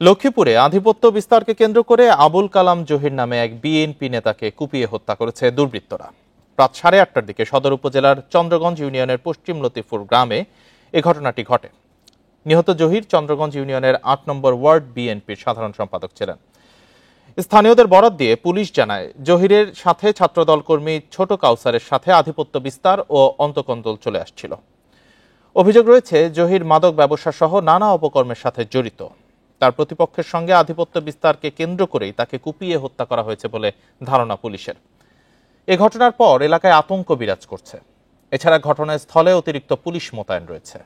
লক্ষ্মীপুরে আধিপত্য বিস্তারকে কেন্দ্র করে আবুল কালাম জহির নামে এক বিএনপি নেতাকে কুপিয়ে হত্যা করেছে দুর্বৃত্তরা। রাত 8:30টার দিকে সদর উপজেলার চন্দ্রগঞ্জ ইউনিয়নের পশ্চিম লতিফপুর গ্রামে এ ঘটনাটি ঘটে। নিহত জহির চন্দ্রগঞ্জ ইউনিয়নের ৮ নম্বর ওয়ার্ড বিএনপির সাধারণ সম্পাদক ছিলেন। স্থানীয়দের বরাত দিয়ে পুলিশ জানায়, জহিরের সাথে ছাত্রদল কর্মী ছোট কাউসারের সাথে আধিপত্য বিস্তার ও অন্তকন্দল চলে আসছিল। অভিযোগ রয়েছে, জহির মাদক ব্যবসা সহ নানা অপকর্মের সাথে জড়িত। তার প্রতিপক্ষের সঙ্গে আধিপত্য বিস্তারকে কেন্দ্র করেই তাকে কুপিয়ে হত্যা করা হয়েছে বলে ধারণা পুলিশের। এ ঘটনার পর এলাকায় আতঙ্ক বিরাজ করছে। এছাড়া ঘটনাস্থলে অতিরিক্ত পুলিশ মোতায়েন রয়েছে।